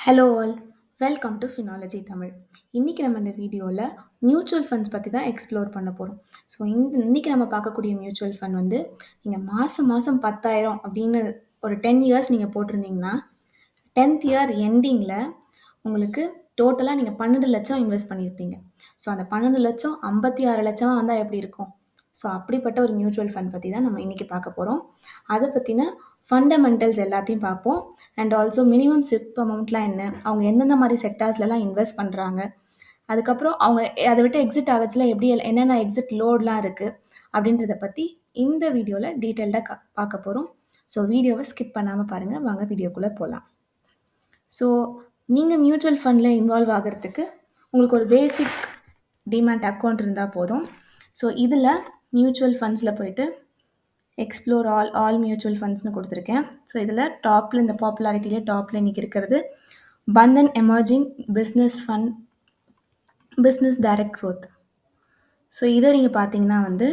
Hello all, welcome to Finology Tamil. இன்றைக்கி நம்ம இந்த வீடியோவில் மியூச்சுவல் ஃபண்ட்ஸ் பற்றி தான் எக்ஸ்ப்ளோர் பண்ண போகிறோம். ஸோ இன்றைக்கி நம்ம பார்க்கக்கூடிய மியூச்சுவல் ஃபண்ட் வந்து நீங்கள் மாதம் மாதம் 10,000 அப்படின்னு ஒரு 10 இயர்ஸ் நீங்கள் போட்டிருந்தீங்கன்னா 10th இயர் எண்டிங்கில் உங்களுக்கு டோட்டலாக நீங்கள் 12 லட்சம் இன்வெஸ்ட் பண்ணியிருப்பீங்க. ஸோ அந்த 12 லட்சம் 56 லட்சமாக வந்தால் எப்படி இருக்கும்? ஸோ அப்படிப்பட்ட ஒரு மியூச்சுவல் ஃபண்ட் பற்றி தான் நம்ம இன்றைக்கி பார்க்க போகிறோம். அதை பற்றின ஃபண்டமெண்டல்ஸ் எல்லாத்தையும் பார்ப்போம். அண்ட் ஆல்சோ மினிமம் சிப் அமௌண்ட்லாம் என்ன, அவங்க எந்தெந்த மாதிரி செக்டார்ஸ்லலாம் இன்வெஸ்ட் பண்ணுறாங்க, அதுக்கப்புறம் அவங்க அதை விட்டு எக்ஸிட் ஆகச்சில் எப்படி என்னென்ன எக்ஸிட் லோட்லாம் இருக்குது அப்படின்றத பற்றி இந்த வீடியோவில் டீட்டெயில்டாக பார்க்க போகிறோம். ஸோ வீடியோவை ஸ்கிப் பண்ணாமல் பாருங்கள். வாங்க வீடியோக்குள்ளே போகலாம். ஸோ நீங்கள் மியூச்சுவல் ஃபண்டில் இன்வால்வ் ஆகிறதுக்கு உங்களுக்கு ஒரு பேசிக் டிமேட் அக்கௌண்ட் இருந்தால் போதும். ஸோ இதில் மியூச்சுவல் ஃபண்ட்ஸில் போயிட்டு எக்ஸ்ப்ளோர் ஆல் மியூச்சுவல் ஃபண்ட்ஸ்னு கொடுத்துருக்கேன். ஸோ இதில் டாப்பில் இந்த பாப்புலாரிட்டிலே டாப்பில் இன்றைக்கி இருக்கிறது Bandhan emerging business fund business direct growth. So இதை நீங்கள் பார்த்தீங்கன்னா வந்து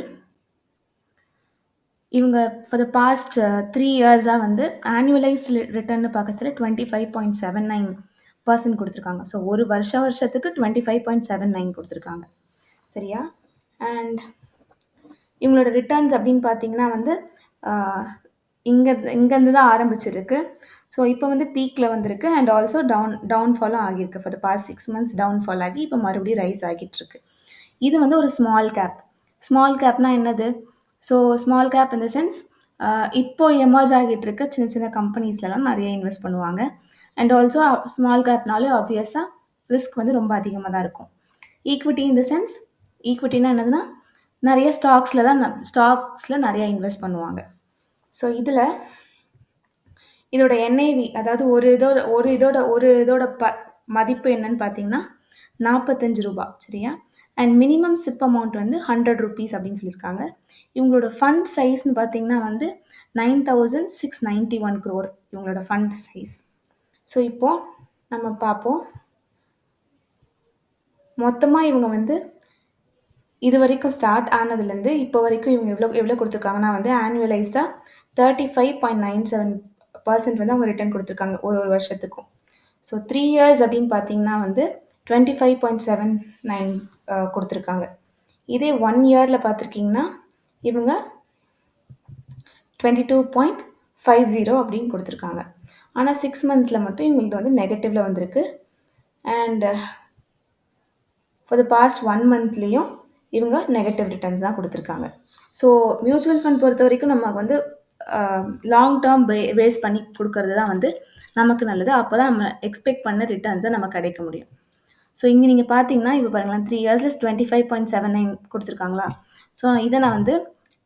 இவங்க ஃபார் த பாஸ்ட் 3 இயர்ஸாக வந்து ஆனுவலைஸ்டு ரிட்டர்ன்னு பார்க்கறதுல 25.79% கொடுத்துருக்காங்க. ஸோ ஒரு வருஷத்துக்கு 25.79 கொடுத்துருக்காங்க. சரியா? அண்ட் இவங்களோட ரிட்டர்ன்ஸ் அப்படின்னு பார்த்தீங்கன்னா வந்து இங்கேருந்து தான் ஆரம்பிச்சிருக்கு. ஸோ இப்போ வந்து பீக்கில் வந்திருக்கு அண்ட் ஆல்சோ டவுன்ஃபாலும் ஆகியிருக்கு. For the past 6 months downfall ஆகி இப்போ மறுபடியும் ரைஸ் ஆகிட்டுருக்கு. இது வந்து ஒரு ஸ்மால் கேப்னால் என்னது? ஸோ ஸ்மால் கேப் இந்த சென்ஸ் இப்போ எமர்ஜ் ஆகிட்டு இருக்க சின்ன சின்ன கம்பெனிஸ்லலாம் நிறைய இன்வெஸ்ட் பண்ணுவாங்க. அண்ட் ஆல்சோ ஸ்மால் கேப்னாலே ஆப்வியஸாக ரிஸ்க் வந்து ரொம்ப அதிகமாக தான் இருக்கும். ஈக்விட்டி இந்த சென்ஸ் ஈக்விட்டினா என்னதுன்னா நிறைய ஸ்டாக்ஸில் நிறைய இன்வெஸ்ட் பண்ணுவாங்க. ஸோ இதோட என்ஐவி அதாவது ஒரு இதோட மதிப்பு என்னன்னு பார்த்தீங்கன்னா 45 ரூபாய். சரியா? அண்ட் மினிமம் சிப் அமௌண்ட் வந்து 100 rupees அப்படின்னு சொல்லியிருக்காங்க. இவங்களோட ஃபண்ட் சைஸ்ன்னு பார்த்தீங்கன்னா வந்து 9,691 crore இவங்களோட ஃபண்ட் சைஸ். ஸோ இப்போது நம்ம பார்ப்போம். மொத்தமாக இவங்க வந்து இது வரைக்கும் ஸ்டார்ட் ஆனதுலேருந்து இப்போ வரைக்கும் இவங்க எவ்வளோ கொடுத்துருக்காங்கன்னா வந்து ஆனுவலைஸ்டாக 35.97% வந்து அவங்க ரிட்டர்ன் கொடுத்துருக்காங்க ஒரு வருஷத்துக்கும். ஸோ 3 years அப்படின்னு பார்த்தீங்கன்னா வந்து 25.79 கொடுத்துருக்காங்க. இதே 1 yearல் பார்த்துருக்கீங்கன்னா இவங்க 22.50 அப்படின்னு கொடுத்துருக்காங்க. ஆனால் 6 monthsல மட்டும் இவங்களுக்கு வந்து நெகட்டிவில் வந்திருக்கு. அண்ட் ஃபார் த பாஸ்ட் 1 monthலேயும் இவங்க நெகட்டிவ் ரிட்டர்ன்ஸ் தான் கொடுத்துருக்காங்க. ஸோ மியூச்சுவல் ஃபண்ட் பொறுத்த வரைக்கும் நமக்கு வந்து லாங் டேர்ம் பேஸ் பண்ணி கொடுக்கறது தான் வந்து நமக்கு நல்லது. அப்போ தான் நம்ம எக்ஸ்பெக்ட் பண்ண ரிட்டர்ன்ஸை நம்ம கிடைக்க முடியும். ஸோ இங்கே நீங்கள் பார்த்தீங்கன்னா இப்போ பாருங்களேன் 3 yearsல 25.79 கொடுத்துருக்காங்களா? ஸோ இதை நான் வந்து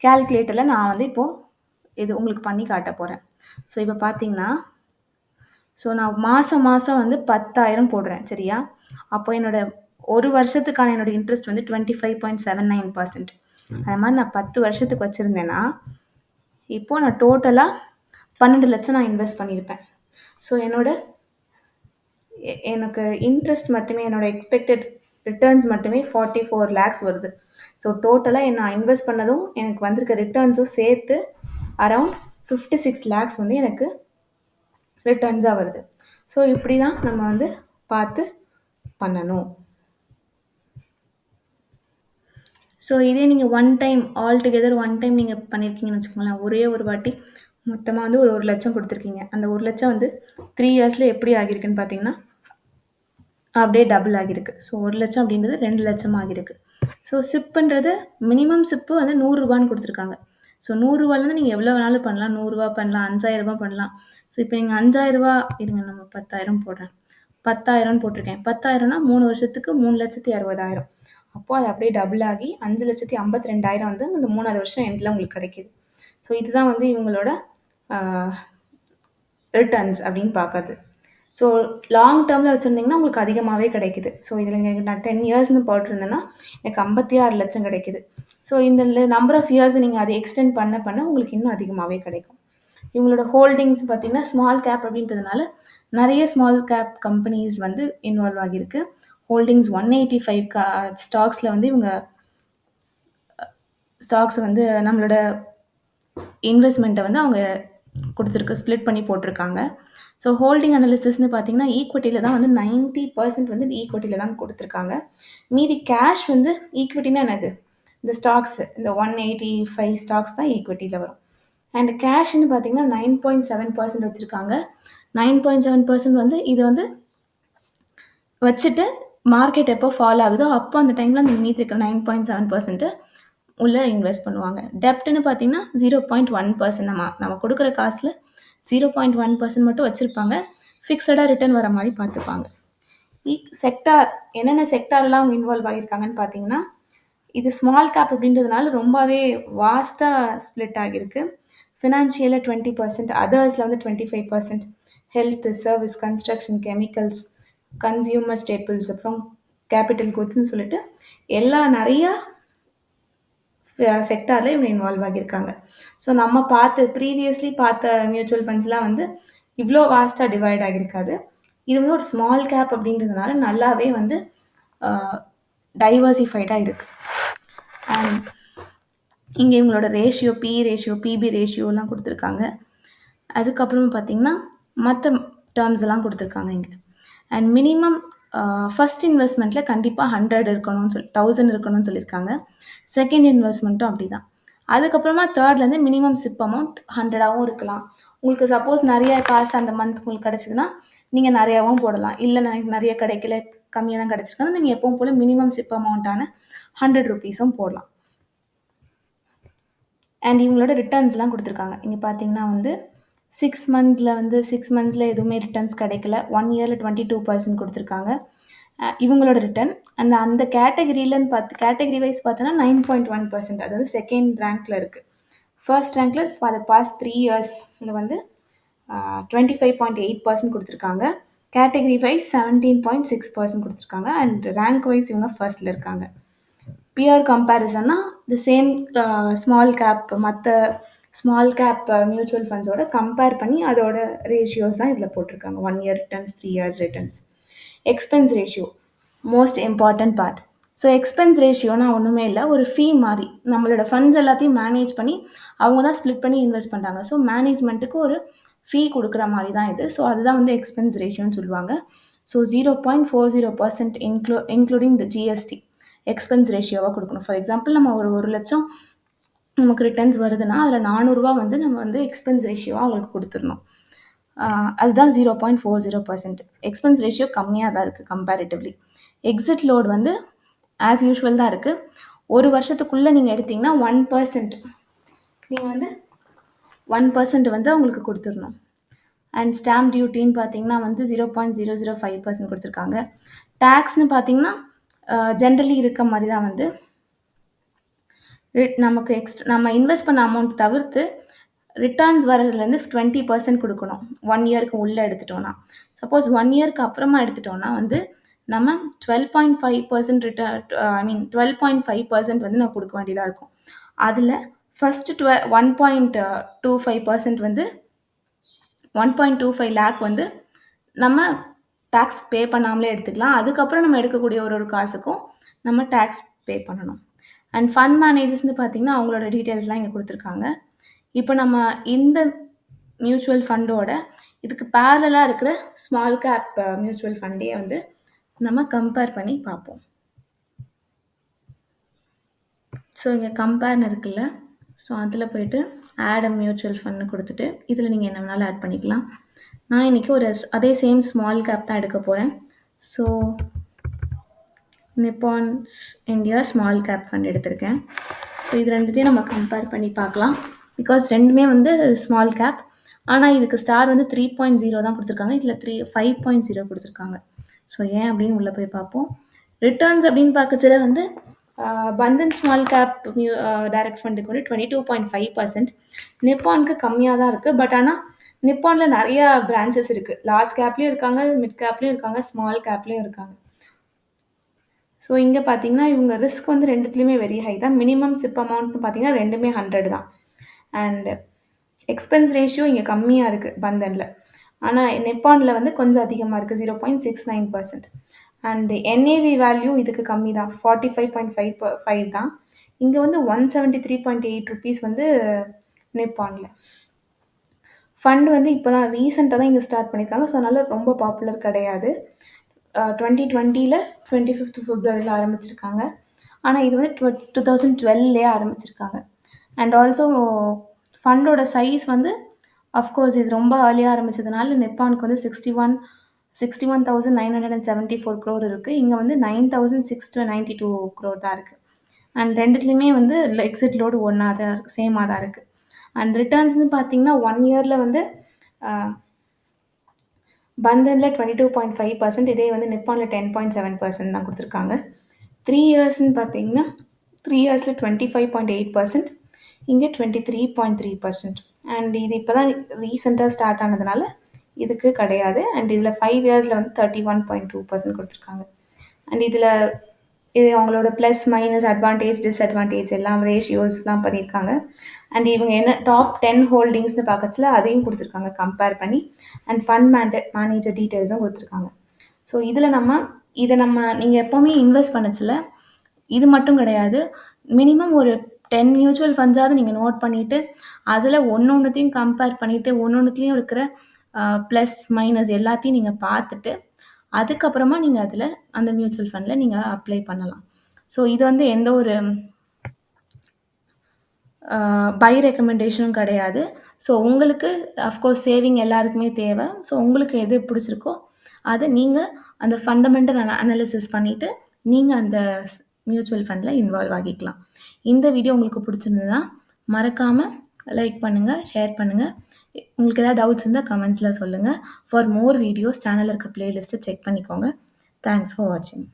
கேல்குலேட்டரில் நான் வந்து இப்போது இது உங்களுக்கு பண்ணி காட்ட போகிறேன். ஸோ இப்போ பார்த்தீங்கன்னா ஸோ நான் மாதம் வந்து 10,000 போடுறேன். சரியா? அப்போ ஒரு வருஷத்துக்கான என்னோட இன்ட்ரெஸ்ட் வந்து 25.79%. அது மாதிரி நான் 10 வருஷத்துக்கு வச்சுருந்தேன்னா இப்போது நான் டோட்டலாக 12 லட்சம் நான் இன்வெஸ்ட் பண்ணியிருப்பேன். ஸோ எனக்கு இன்ட்ரெஸ்ட் மட்டுமே என்னோட எக்ஸ்பெக்டட் ரிட்டர்ன்ஸ் மட்டுமே 44 lakhs வருது. ஸோ டோட்டலாக நான் இன்வெஸ்ட் பண்ணதும் எனக்கு வந்திருக்க ரிட்டர்ன்ஸும் சேர்த்து அரவுண்ட் 56 lakhs வந்து எனக்கு ரிட்டர்ன்ஸாக வருது. ஸோ இப்படி தான் நம்ம வந்து பார்த்து பண்ணணும். ஸோ இதே நீங்கள் ஒன் டைம் நீங்கள் பண்ணியிருக்கீங்கன்னு வச்சுக்கோங்களேன். ஒரே ஒரு வாட்டி மொத்தமாக வந்து ஒரு 1 லட்சம் கொடுத்துருக்கீங்க. அந்த 1 லட்சம் வந்து 3 yearsல எப்படி ஆகியிருக்குன்னு பார்த்தீங்கன்னா அப்படியே டபுள் ஆகியிருக்கு. ஸோ 1 லட்சம் அப்படின்றது 2 லட்சம் ஆகியிருக்கு. ஸோ சிப்புன்றது மினிமம் சிப்பு வந்து 100 ரூபான்னு கொடுத்துருக்காங்க. ஸோ 100 ரூபாலேருந்து நீங்கள் எவ்வளோ வேணாலும் பண்ணலாம். 100 ரூபா பண்ணலாம், 5,000 ரூபாய் பண்ணலாம். ஸோ இப்போ நீங்கள் 5,000 ரூபா இருங்க, நம்ம 10,000 போடுறேன். 10,000 போட்டிருக்கேன். 10,000னா 3 வருஷத்துக்கு 3,60,000. அப்போது அது அப்படியே டபுள் ஆகி 5,52,000 வந்து இந்த 3வது வருஷம் எண்டில் உங்களுக்கு கிடைக்கிது. ஸோ இதுதான் வந்து இவங்களோட ரிட்டர்ன்ஸ் அப்படின்னு பார்க்குறது. ஸோ லாங் டேர்மில் வச்சுருந்தீங்கன்னா உங்களுக்கு அதிகமாகவே கிடைக்குது. ஸோ இதில் நான் 10 yearsன்னு போட்டிருந்தேன்னா எனக்கு 56 லட்சம் கிடைக்குது. ஸோ இந்த நம்பர் ஆஃப் இயர்ஸ் நீங்கள் அதை எக்ஸ்டெண்ட் பண்ண உங்களுக்கு இன்னும் அதிகமாகவே கிடைக்கும். இவங்களோட ஹோல்டிங்ஸ் பார்த்தீங்கன்னா ஸ்மால் கேப் அப்படின்றதுனால நிறைய ஸ்மால் கேப் கம்பெனிஸ் வந்து இன்வால்வ் ஆகியிருக்கு. ஹோல்டிங்ஸ் 185 ஸ்டாக்ஸில் வந்து இவங்க ஸ்டாக்ஸ் வந்து நம்மளோட இன்வெஸ்ட்மெண்ட்டை வந்து அவங்க கொடுத்துருக்கு, ஸ்ப்ளிட் பண்ணி போட்டிருக்காங்க. ஸோ ஹோல்டிங் அனாலிசிஸ்ன்னு பார்த்தீங்கன்னா, ஈக்விட்டில தான் வந்து 90% வந்து ஈக்விட்டில தான் குடுத்துருக்காங்க. மீதி கேஷ் வந்து ஈக்விட்டினா என்னது? இந்த ஸ்டாக்ஸ் இந்த 185 ஸ்டாக்ஸ் தான் ஈக்விட்டில வரும். அண்ட் கேஷ்ன்னு பார்த்தீங்கன்னா 9.7% வச்சிருக்காங்க. 9.7% வந்து இது வந்து வச்சுட்டு மார்க்கெட் எப்போ ஃபால் ஆகுதோ, அப்போ அந்த டைம்ல அந்த மீதி இருக்க 9.7% உள்ள இன்வெஸ்ட் பண்ணுவாங்க. டெப்ட்ன்னு பார்த்தீங்கன்னா 0.1% நம்ம குடுக்குற காசுல 0.1% மட்டும் வச்சிருப்பாங்க. ஃபிக்ஸடா ரிட்டர்ன் வர மாரி பார்த்துப்பாங்க. செக்டார் என்னென்ன செக்டார்லாம் அவங்க இன்வால்வ் ஆகியிருக்காங்கன்னு பார்த்தீங்கன்னா, இது ஸ்மால் கேப் அப்படின்றதுனால ரொம்பவே வாஸ்ட்டா ஸ்ப்ளிட் ஆகியிருக்கு. ஃபினான்ஷியல்ல 20%, அதர்ஸ்ல வந்து 25%, health, service, construction, chemicals, consumer staples, அப்புறம் கேபிட்டல் குட்ஸ்ன்னு சொல்லிட்டு நெறையா செக்டார்ல இவங்க இன்வால்வ் ஆகியிருக்காங்க. ஸோ நம்ம ப்ரீவியஸ்லி பார்த்த மியூச்சுவல் ஃபண்ட்ஸ்லாம் வந்து இவ்ளோ வாஸ்ட்டா டிவைட் ஆகியிருக்காது. இது வந்து ஒரு ஸ்மால் கேப் அப்படின்றதுனால நல்லாவே வந்து அ டைவர்சிஃபைடா இருக்கு. அண்ட் இங்க இவங்களோட ரேஷியோ, ரேஷியோ, பிபி ரேஷியோலாம் குடுத்துருக்காங்க. அதுக்கப்புறம் பார்த்தீங்கன்னா, மத்த டெர்ம்ஸ் எல்லாம் குடுத்துருக்காங்க இங்க. அண்ட் மினிமம் ஃபர்ஸ்ட் இன்வெஸ்ட்மெண்ட்ல கண்டிப்பா 100 இருக்கணும்னு 1000 இருக்கணும்னு சொல்லியிருக்காங்க. செகண்ட் இன்வெஸ்ட்மெண்ட்டும் அப்படிதான். அதுக்கப்புறமா தேர்ட்லேருந்து மினிமம் சிப் அமௌண்ட் 100ஆவும் இருக்கலாம். உங்களுக்கு சப்போஸ் நெறைய காசு அந்த மந்த் உங்களுக்கு கிடைச்சதுன்னா, நீங்க நெறையாவும் போடலாம். இல்ல எனக்கு நெறைய கிடைக்கல, கம்மியா தான் கிடைச்சிருக்குன்னா, நீங்க எப்பவும் போல மினிமம் சிப் அமௌண்ட்டான ₹100ம் போடலாம். அண்ட் இவங்களோட ரிட்டர்ன்ஸ்லாம் குடுத்துருக்காங்க. இங்க பார்த்தீங்கன்னா வந்து 6 மந்த்ஸ்ல எதுவுமே ரிட்டர்ன்ஸ் கிடைக்கல. 1 இயர்ல 22% குடுத்துருக்காங்க. இவங்களோட ரிட்டர்ன் அந்த கேட்டகரி வைஸ் பார்த்தோன்னா 9.1% அதாவது செகண்ட் ரேங்க்ல இருக்கு. ஃபர்ஸ்ட் ரேங்க்ல ஃபார் த பாஸ்ட் 3 இயர்ஸ்ல வந்து 25.8% குடுத்துருக்காங்க. கேட்டகரி வைஸ் 17.6% குடுத்துருக்காங்க. அண்ட் ரேங்க் வைஸ் இவங்க ஃபர்ஸ்ட்ல இருக்காங்க. பியர் கம்பேரிசன்னா தி சேம் ஸ்மால் கேப் மத்த ஸ்மால் கேப் மியூச்சுவல் ஃபண்ட்ஸோட கம்பேர் பண்ணி அதோட ரேஷியோஸ் தான் இதில் போட்டிருக்காங்க. 1 year returns, 3 years returns. Expense ratio most important part. So expense ரேஷியோனா ஒன்றுமே இல்லை, ஒரு ஃபீ மாதிரி நம்மளோட ஃபண்ட்ஸ் எல்லாத்தையும் மேனேஜ் பண்ணி அவங்க தான் ஸ்ப்ளிட் பண்ணி இன்வெஸ்ட் பண்ணுறாங்க. ஸோ மேனேஜ்மெண்ட்டுக்கு ஒரு ஃபீ கொடுக்குற மாதிரி தான் இது. ஸோ அதுதான் வந்து எக்ஸ்பென்ஸ் ரேஷியோன்னு சொல்லுவாங்க. So 0.40% including the GST expense ரேஷியோவாக கொடுக்கணும். ஃபார் எக்ஸாம்பிள் நம்ம ஒரு 1,00,000 நமக்கு ரிட்டர்ன்ஸ் வருதுன்னா அதில் ₹400 வந்து நம்ம வந்து எக்ஸ்பென்ஸ் ரேஷியோவாக அவங்களுக்கு கொடுத்துடணும். அதுதான் 0.40%. எக்ஸ்பென்ஸ் ரேஷியோ கம்மியாக தான் இருக்குது கம்பேரிட்டிவ்லி. எக்ஸிட் லோட் வந்து ஆஸ் யூஷுவல் தான் இருக்குது. ஒரு வருஷத்துக்குள்ளே நீங்கள் எடுத்தீங்கன்னா 1% நீங்கள் வந்து 1% வந்து அவங்களுக்கு கொடுத்துடணும். அண்ட் ஸ்டாம்ப் டியூட்டின்னு பார்த்தீங்கன்னா வந்து 0.005% கொடுத்துருக்காங்க. டேக்ஸ்னு பார்த்தீங்கன்னா ஜென்ரலி இருக்க மாதிரி தான் வந்து நமக்கு நம்ம இன்வெஸ்ட் பண்ண அமௌண்ட் தவிர்த்து ரிட்டர்ன்ஸ் வரதுலேருந்து 20% கொடுக்கணும் 1 இயருக்கு உள்ளே எடுத்துட்டோன்னா. சப்போஸ் 1 இயருக்கு அப்புறமா எடுத்துட்டோன்னா வந்து நம்ம 12.5% ரிட்டர்ன் 12.5% வந்து நம்ம கொடுக்க வேண்டியதாக இருக்கும். அதில் ஃபஸ்ட்டு 1.25% வந்து 1.25 லேக் வந்து நம்ம டேக்ஸ் பே பண்ணாமலே எடுத்துக்கலாம். அதுக்கப்புறம் நம்ம எடுக்கக்கூடிய ஒரு காசுக்கும் நம்ம டேக்ஸ் பே பண்ணணும். அண்ட் ஃபண்ட் மேனேஜர்ஸ்னு பார்த்தீங்கன்னா அவங்களோட டீட்டெயில்ஸ்லாம் இங்கே கொடுத்துருக்காங்க. இப்போ நம்ம இந்த மியூச்சுவல் ஃபண்டோட இதுக்கு பேரலாக இருக்கிற ஸ்மால் கேப் மியூச்சுவல் ஃபண்டே வந்து நம்ம கம்பேர் பண்ணி பார்ப்போம். ஸோ இங்கே கம்பேர்னு இருக்குல்ல, ஸோ அதில் போய்ட்டு ஆட் அ மியூச்சுவல் ஃபண்ட்னு கொடுத்துட்டு இதில் நீங்கள் என்ன வேணாலும் ஆட் பண்ணிக்கலாம். நான் இன்றைக்கி அதே சேம் ஸ்மால் கேப் தான் எடுக்க போகிறேன். ஸோ நிப்பான் இந்தியா ஸ்மால் கேப் ஃபண்ட் எடுத்திருக்கேன். ஸோ இது ரெண்டுத்தையும் நம்ம கம்பேர் பண்ணி பார்க்கலாம். பிகாஸ் ரெண்டுமே வந்து ஸ்மால் கேப், ஆனால் இதுக்கு ஸ்டார் வந்து 3.0 தான் கொடுத்துருக்காங்க, இதில் 5.0 கொடுத்துருக்காங்க. ஸோ ஏன் அப்படின்னு உள்ளே போய் பார்ப்போம். ரிட்டர்ன்ஸ் அப்படின்னு பார்க்கறதுல வந்து பந்தன் ஸ்மால் கேப் டைரக்ட் ஃபண்டுக்கு வந்து 22.5%, நிப்பானுக்கு கம்மியாக தான் இருக்குது. பட் ஆனால் நிப்பானில் நிறையா பிரான்ச்சஸ் இருக்குது. லார்ஜ் கேப்லேயும் இருக்காங்க, மிட் கேப்லேயும் இருக்காங்க, ஸ்மால் கேப்லேயும் இருக்காங்க. ஸோ இங்கே பார்த்தீங்கன்னா இவங்க ரிஸ்க் வந்து ரெண்டுத்துலேயுமே வெரி ஹை தான். மினிமம் சிப் அமௌண்ட்னு பார்த்தீங்கன்னா ரெண்டுமே 100 தான். அண்ட் எக்ஸ்பென்ஸ் ரேஷியோ இங்கே கம்மியாக இருக்குது பந்தனில், ஆனால் நிப்பானில் வந்து கொஞ்சம் அதிகமாக இருக்குது 0.69%. அண்ட் என்ஏவி வேல்யூ இதுக்கு கம்மி தான், 45.5 தான். இங்கே வந்து 173.8 ருபீஸ் வந்து நிப்பானில். ஃபண்ட் வந்து இப்போ தான் ரீசென்ட்டா தான் இங்க ஸ்டார்ட் பண்ணியிருக்காங்க. ஸோ, அதனால ரொம்ப பாப்புலர் கிடையாது. 2020ல 25த் பிப்ரவரில ஆரம்பிச்சிருக்காங்க. ஆனா இது வந்து 2012லயே ஆரம்பிச்சிருக்காங்க. அண்ட் ஆல்சோ ஃபண்டோட சைஸ் வந்து அஃப்கோர்ஸ் இது ரொம்ப ஏர்லியா ஆரம்பிச்சதுனால நிப்பானுக்கு வந்து 61,974 crore இருக்கு. இங்க வந்து 9,692 crore தான் இருக்கு. அண்ட் 2த்துலயுமே வந்து எக்ஸிட் லோடு ஒண்ணா தான் இருக்கு. சேமா தான் இருக்கு. அண்ட் ரிட்டர்ன்ஸ்ன்னு பார்த்தீங்கன்னா, 1 இயர்ல வந்து அ பந்தன்ல 22.5%, இதே வந்து நிப்பான்ல 10.7% தான் குடுத்துருக்காங்க. 3 இயர்ஸ்ன்னு பார்த்தீங்கன்னா, 3 இயர்ஸ்ல 25.8%, இங்க 23.3%. அண்ட் இது இப்ப தான் ரீசென்ட்டா ஸ்டார்ட் ஆனதுனால, இதுக்கு கிடையாது. அண்ட் இதுல 5 இயர்ஸ்ல வந்து 31.2% குடுத்துருக்காங்க. அண்ட் இதுல இது அவங்களோட ப்ளஸ், மைனஸ், அட்வான்டேஜ், டிஸ்அட்வான்டேஜ் எல்லாம் ரேஷியோஸ்லாம் பண்ணியிருக்காங்க. அண்ட் இவங்க என்ன டாப் 10 ஹோல்டிங்ஸ்ன்னு பார்க்கறதுல அதையும் குடுத்துருக்காங்க கம்பேர் பண்ணி. அண்ட் ஃபண்ட் மேனேஜர் டீட்டெயில்ஸும் குடுத்துருக்காங்க. ஸோ இத நம்ம நீங்க எப்பவுமே இன்வெஸ்ட் பண்ணச்சுல, இது மட்டும் கிடையாது. மினிமம் ஒரு 10 மியூச்சுவல் ஃபண்ட்ஸாவது நீங்க நோட் பண்ணிட்டு, அதுல ஒண்ணொண்ணுத்தையும் கம்பேர் பண்ணிட்டு, ஒண்ணொண்ணுத்துலயும் இருக்கிற ப்ளஸ், மைனஸ் எல்லாத்தையும் நீங்க பார்த்துட்டு, அதுக்கப்புறமா நீங்க அதுல அந்த மியூச்சுவல் ஃபண்ட்ல நீங்க அப்ளை பண்ணலாம். ஸோ இது வந்து எந்த ஒரு பை ரெக்கமெண்டேஷனும் கிடையாது. ஸோ உங்களுக்கு அஃப்கோர்ஸ் சேவிங் எல்லாருக்குமே தேவை. ஸோ உங்களுக்கு எது பிடிச்சிருக்கோ, அத நீங்க அந்த ஃபண்டமெண்டல் அனாலிசிஸ் பண்ணிட்டு, நீங்க அந்த மியூச்சுவல் ஃபண்ட்ல இன்வால்வ் ஆகிக்கலாம். இந்த வீடியோ உங்களுக்கு பிடிச்சிருந்ததுன்னா, மறக்காம லைக் பண்ணுங்க, ஷேர் பண்ணுங்க. உங்களுக்கு ஏதாவது டவுட்ஸ் இருந்தா கமெண்ட்ஸ்ல சொல்லுங்க. ஃபார் மோர் வீடியோஸ் சேனல்ல இருக்க பிளேலிஸ்ட்ட செக் பண்ணிக்கோங்க. தேங்க்ஸ் ஃபார் வாட்சிங்.